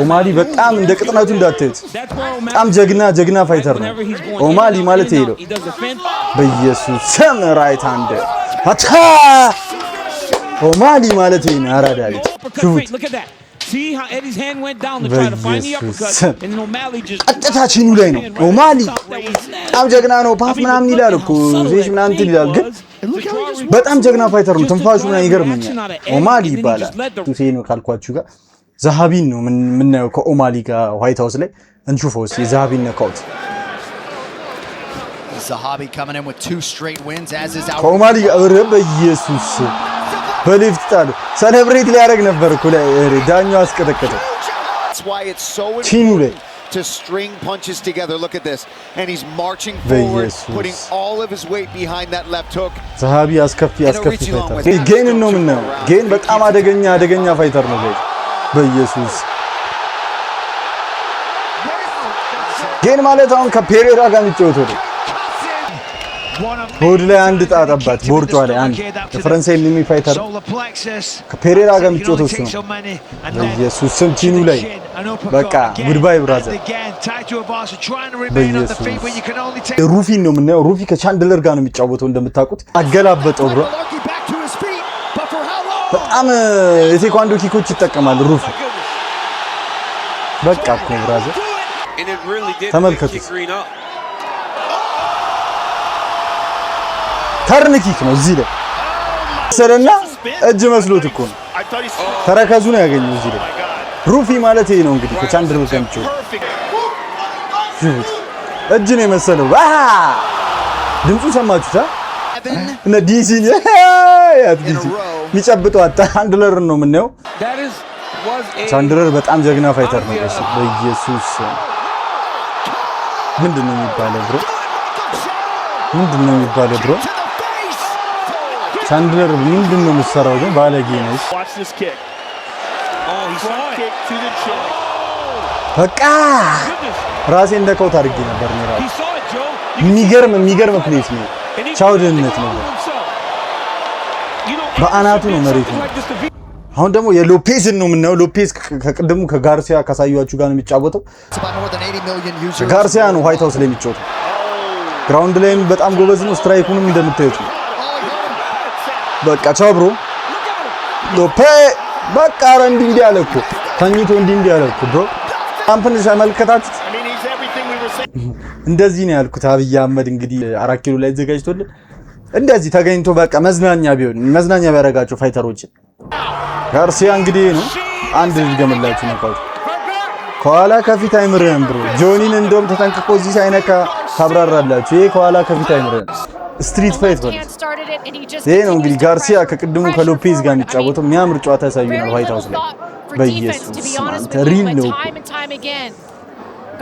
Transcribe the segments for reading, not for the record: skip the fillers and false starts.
ኦማሊ በጣም እንደ ቅጥነቱ እንዳትዩት በጣም ጀግና ፋይተር ነው ኦማሊ ማለት ይሄ ነው በኢየሱስ ስም ራይት ሃንድ አታ ኦማሊ ማለት ይሄ ነው አራዳሊ See how Eddie's hand went down to try to find the uppercut and O'Malley just አጥታችኑ ላይ ነው ኦማሊ በጣም ጀግና ነው ፓፍ ምናምን ይላል እኮ ዜሽ ምናምን ይላል ግን በጣም ጀግና ፋይተር ነው ትንፋሹ ምናምን ይገርመኛል ኦማሊ ይባላል ቱሴ ነው ካልኳችሁ ጋር ዛሃቢን ነው ምናየው ከኦማሊ ጋር ዋይት ሃውስ ላይ እንሹፎስ የዛሃቢን ነካውት Zahabi coming in with 2 straight wins as is out ኦማሊ ኧረ በኢየሱስ በሊፍት ታለ ሰለብሬት ሊያደርግ ነበር እኮ ዳኛው አስቀጠቀጠ That's why it's so important to string punches together. Look at this. And he's marching forward, putting all of his weight behind that left hook. Zahabi አስከፊ ፋይተር ጌን ነው ምናየው ጌን በጣም አደገኛ ፋይተር ነው በኢየሱስ ጌን ማለት አሁን ከፔሬራ ጋር የሚጫወተው ነው ሆድ ላይ አንድ ጣጣባት ቦርጫ ላይ አንድ የፈረንሳይ ሚሚ ፋይተር ከፔሬራ ጋር የሚጫወተው ነው በኢየሱስ ስም ቲኑ ላይ በቃ ጉድባይ ብራዘር ሩፊን ነው ምናየው ሩፊ ከቻንድለር ጋር ነው የሚጫወተው እንደምታውቁት አገላበጠው ብሮ በጣም የቴኳንዶ ኪኮች ይጠቀማል ሩፊ በቃ እኮ ብራዘር ተመልከቱት ተርንኪክ ነው እዚህ ላይ ሰለና እጅ መስሎት እኮ ነው ተረከዙ ነው ያገኘው እዚህ ላይ ሩፊ ማለት ይሄ ነው እንግዲህ ከቻንድለር ጋር የሚጫወተው እጅ ነው የመሰለው ድምፁ ሰማችሁታ እና ዲሲ የሚጨብጠው ቻንድለር ነው ምናየው ቻንድለር በጣም ጀግና ፋይተር ነው በኢየሱስ ምንድነው የሚባለው ብሮ ቻንድለር ምንድነው የምትሰራው ግን ባለጌ ነው በቃ ራሴ እንደከውት አድርጌ ነበር ነው የሚገርም ፕሌስ ነው ቻውድነት ነው በአናቱ ነው መሬት ነው አሁን ደግሞ የሎፔዝን ነው የምናየው ሎፔዝ ከቅድሙ ከጋርሲያ ካሳያችሁ ጋር ነው የሚጫወተው ጋርሲያ ነው ዋይት ሃውስ ላይ የሚጫወተው ግራውንድ ላይም በጣም ጎበዝ ነው ስትራይኩንም እንደምታዩት ነው በቃ ቻው ብሮ ሎፔ በቃ እንዲህ ያለ እኮ ተኝቶ እንዲህ ያለ እኮ ብሮ አምፕን ተመልከታችሁት እንደዚህ ነው ያልኩት አብይ አህመድ እንግዲህ 4 ኪሎ ላይ ዘጋጅቶልን እንደዚህ ተገኝቶ በቃ መዝናኛ ቢያረጋቸው ፋይተሮችን ጋርሲያ እንግዲህ ነው አንድ ልገመላችሁ ነካው ከኋላ ከፊት አይምረን ብሮ ጆኒን እንደውም ተጠንቅቆ እዚህ ሳይነካ ታብራራላችሁ ይሄ ከኋላ ከፊት አይምረን ስትሪት ፋይት ነው ይሄ ነው እንግዲህ ጋርሲያ ከቅድሙ ከሎፔዝ ጋር የሚጫወተው የሚያምር ጨዋታ ያሳዩናል ዋይት ሃውስ ላይ በኢየሱስ አንተ ሪል ነው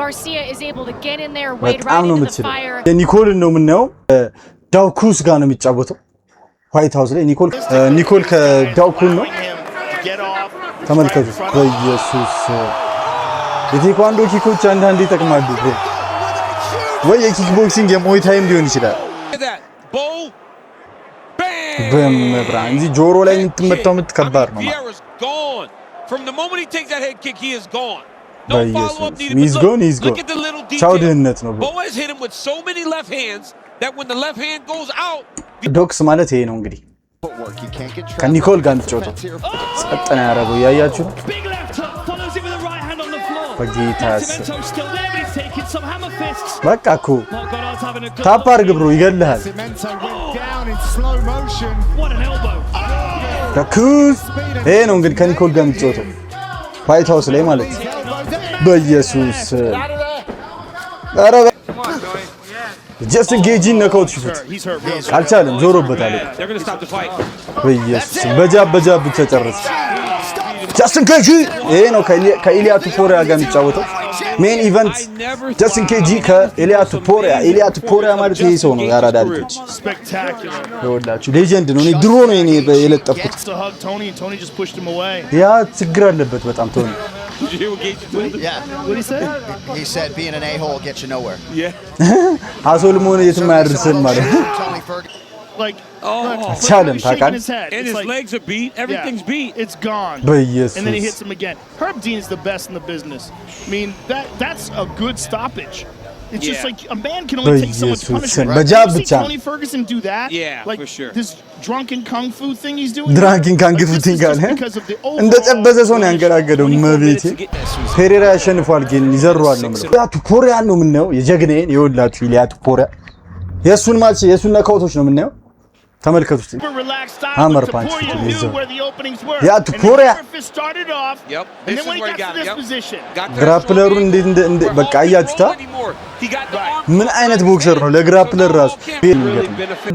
Garcia is able to get in there, wade right into the fire. ኒኮል ነው የምናየው ዳውኩስ ጋር ነው የሚጫወተው ዋይት ሃውስ ላይ ኒኮል ከዳውኩን ነው ተመልከቱ በኢየሱስ የቴኳንዶ ኪኮች አንዳንዴ ይጠቅማሉ ወይ የኪክ ቦክሲንግ የሞይ ታይም ሊሆን ይችላል በመብራን እንጂ ጆሮ ላይ የምትመታው ከባድ ነው from the moment he takes that head kick he is gone no follow up needed he's gone look at the little detail ቻውድነት ነው Boaz hit him with so many left hands that when the left hand goes out ዶክስ ማለት ይሄ ነው እንግዲህ ከኒኮል ጋር እንጫወተው ጸጥና ያረጋው ያያችሁ በጌታስ በቃ እኮ ታፕ አድርግ ብሮ ይገልሃል ዳኩስ ይሄ ነው እንግዲህ ከኒኮል ጋር እንጫወተው ዋይት ሃውስ ላይ ማለት በኢየሱስ አረ ጀስትን ጌጂን ነካውት ሽፉት አልቻለም ዞሮበታል በኢየሱስ በጃብ ብቻ ጨረሰ ጀስትን ጌጂ ይሄ ነው ከኢሊያ ቱፖሪያ ጋር የሚጫወተው ሜን ኢቨንት ጀስትን ጌጂ ከኢሊያ ቱፖሪያ ማለት ይሄ ሰው ነው ያራዳ ልጅ ይወላችሁ ሌጀንድ ነው ድሮ ነው የለጠፍኩት ያ ችግር አለበት በጣም ቶኒ Did you hear what Gaethje told him? Yeah. What did he say? He said being an a-hole gets you nowhere. Yeah. አሶል መሆን የትም አያደርስም ማለት Like, challenge, shaking his head. And It's his like, legs are beat. Everything's beat. It's gone. በኢየሱስ And then he hits him again. Herb Dean is the best in the business. I mean, that's a good stoppage. It's just like a man can only take so much punishment. Right? You see Tony Ferguson do that? Yeah, like for sure. This drunken kung fu thing he's doing. Drunken kung fu thing አለ እንደ ጠበዘ ሰው ነው ያንገራገደው መቤቴ ፔሬራ ያሸንፋል ግን ይዘሯል ነው ማለት ያቱ ኮሪያ ነው የምናየው የጀግናዬን ይወላችሁ ኢሊያቱ ኮሪያ የሱን ማች የሱን ነካውቶች ነው የምናየው ተመልከቱት ሃመር ፓንች ይዘው ያቱ ኮሪያ ግራፕለሩን እንደ በቃ አያችሁታ ምን አይነት ቦክሰር ነው ለግራፕለር ራሱ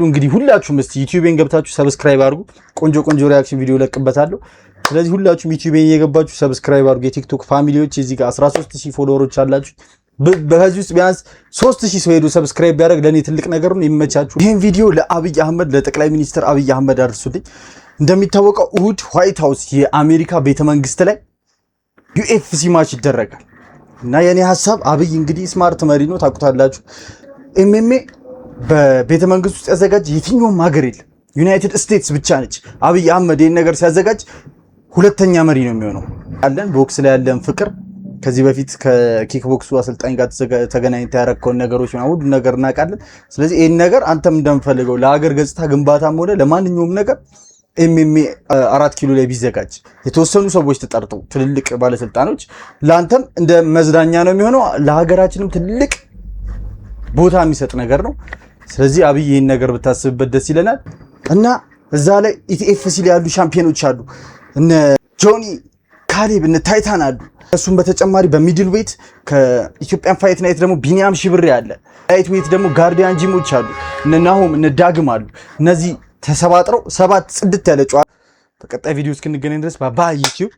እንግዲህ ሁላችሁም እስቲ ዩቲዩብን ገብታችሁ ሰብስክራይብ አድርጉ ቆንጆ ቆንጆ ሪአክሽን ቪዲዮ ለቅበታለሁ ስለዚህ ሁላችሁም ዩቲዩብን እየገባችሁ ሰብስክራይብ አድርጉ የቲክቶክ ፋሚሊዎች እዚህ ጋር 13000 ፎሎወሮች አላችሁ በዚህ ውስጥ ቢያንስ 3000 ሰው ሄዶ ሰብስክራይብ ቢያደርግ ለኔ ትልቅ ነገር ነው ይመቻችሁ ይሄን ቪዲዮ ለአብይ አህመድ ለጠቅላይ ሚኒስትር አብይ አህመድ አድርሱልኝ እንደሚታወቀው እሁድ ዋይት ሃውስ የአሜሪካ ቤተመንግስት ላይ ዩኤፍሲ ማች ይደረጋል እና የኔ ሐሳብ አብይ እንግዲህ ስማርት መሪ ነው ታውቁታላችሁ ኤምኤምኤ በቤተመንግስት ውስጥ ያዘጋጅ የትኛውም ሀገር የለም ዩናይትድ ስቴትስ ብቻ ነች አብይ አህመድ ይሄን ነገር ሲያዘጋጅ ሁለተኛ መሪ ነው የሚሆነው አለን ቦክስ ላይ ያለን ፍቅር ከዚህ በፊት ከኪክ ቦክሱ አሰልጣኝ ጋር ተገናኝተው ያረከውን ነገሮች ነው ሁሉ ነገር እናውቃለን ስለዚህ ይሄን ነገር አንተም እንደምፈልገው ለሀገር ገጽታ ግንባታም ሆነ ለማንኛውም ነገር ኤምኤምኤ 4 ኪሎ ላይ ቢዘጋጅ የተወሰኑ ሰዎች ተጠርተው ትልልቅ ባለስልጣኖች ላንተም እንደ መዝናኛ ነው የሚሆነው ለሀገራችንም ትልቅ ቦታ የሚሰጥ ነገር ነው ስለዚህ አብይ ይሄን ነገር ብታስብበት ደስ ይለናል እና እዛ ላይ ኢቲኤፍሲ ላይ ያሉ ሻምፒዮኖች አሉ እነ ጆኒ ካሌብ እነ ታይታን አሉ እሱም በተጨማሪ በሚድል ዌት ከኢትዮጵያን ፋይት ናይት ደግሞ ቢኒያም ሽብሬ አለ ላይት ዌት ደግሞ ጋርዲያን ጂሞች አሉ እነ ናሆም እነ ዳግም አሉ እነዚህ ተሰባጥረው ሰባት ጽድት ያለ ጨዋታ በቀጣይ ቪዲዮ እስክንገናኝ ድረስ ባይ ዩቲዩብ